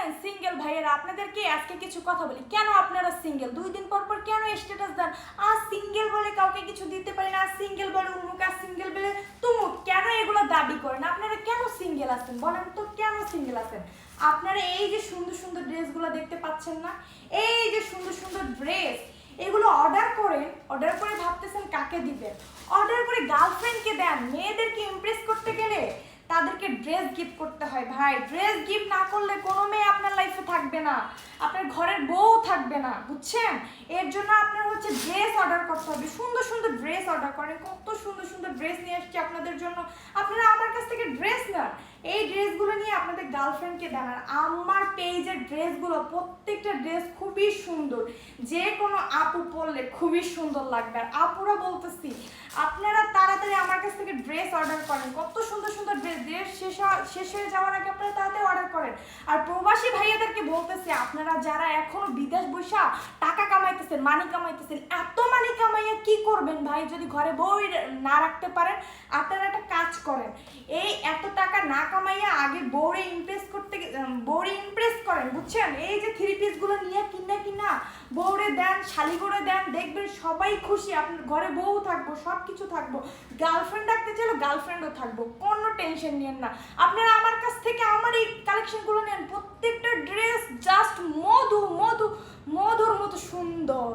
আছেন সিঙ্গেল ভাইয়েরা, আপনাদেরকে আজকে কিছু কথা বলি। কেন আপনারা সিঙ্গেল? 2 দিন পর পর কেন স্ট্যাটাস দেন আর সিঙ্গেল বলে কাউকে কিছু দিতে পারি না, সিঙ্গেল বলে উমুক, আর সিঙ্গেল বলে তুমুক, কেন এগুলো দাবি করেন? আপনারা কেন সিঙ্গেল আছেন বলেন তো, কেন সিঙ্গেল আছেন? আপনারা এই যে সুন্দর সুন্দর ড্রেসগুলো দেখতে পাচ্ছেন না, এই যে সুন্দর সুন্দর ড্রেস, এগুলো অর্ডার করে ভাবতেছেন কাকে দিবেন। অর্ডার করে গার্লফ্রেন্ডকে দেন। মেয়েদেরকে ইমপ্রেস করতে গেলে তাদেরকে ড্রেস গিফট করতে হয় ভাই। ড্রেস গিফট না করলে কোনো মেয়ে আপনার লাইফে থাকবে না, আপনার ঘরের বউ থাকবে না, বুঝছেন? এর জন্য আপনার হচ্ছে ড্রেস অর্ডার করতে হবে। সুন্দর সুন্দর ড্রেস অর্ডার করেন, কত সুন্দর সুন্দর ড্রেস নিয়ে আসছি আপনাদের জন্য। আপনারা আমার কাছ থেকে ড্রেস নেন, এই ড্রেসগুলো নিয়ে আপনাদের গার্লফ্রেন্ডকে দেন। আর আমার পেজের ড্রেসগুলো প্রত্যেকটা ড্রেস খুবই সুন্দর, যে কোনো আপু পরলে খুবই সুন্দর লাগবে। আর আপুরা বলতেছি, আপনারা তাড়াতাড়ি আমার কাছ থেকে ড্রেস অর্ডার করেন। কত সুন্দর সুন্দর ড্রেস শেষ হয়ে যাওয়ার আগে আপনারা তাড়াতাড়ি অর্ডার করেন। আর প্রবাসী ভাইয়াদেরকে বলতেছি, আপনারা যারা এখনো বিদেশ বসে টাকা কামাইতেছেন, মানি কামাইতেছেন, এত মানি কামাইয়া কি করবেন ভাই? যদি ঘরে বই না রাখতে পারেন, আপনারা একটা কাজ করেন, এই এত টাকা না কামাইয়া আগে বউরে ইমপ্রেস করেন, বুঝছেন? এই যে 3 পিসগুলো নিয়ে কিনা বউরে দেন, শালিগোরে দেন, দেখবেন সবাই খুশি। আপনার ঘরে বউ থাকবো, সব কিছু থাকবো। গার্লফ্রেন্ড রাখতে চাইলে গার্লফ্রেন্ডও থাকবো, কোনো টেনশন নিয়েন না। আপনারা আমার কাছ থেকে আমার এই কালেকশনগুলো নেন, প্রত্যেকটা ড্রেস জাস্ট মধুর মতো সুন্দর।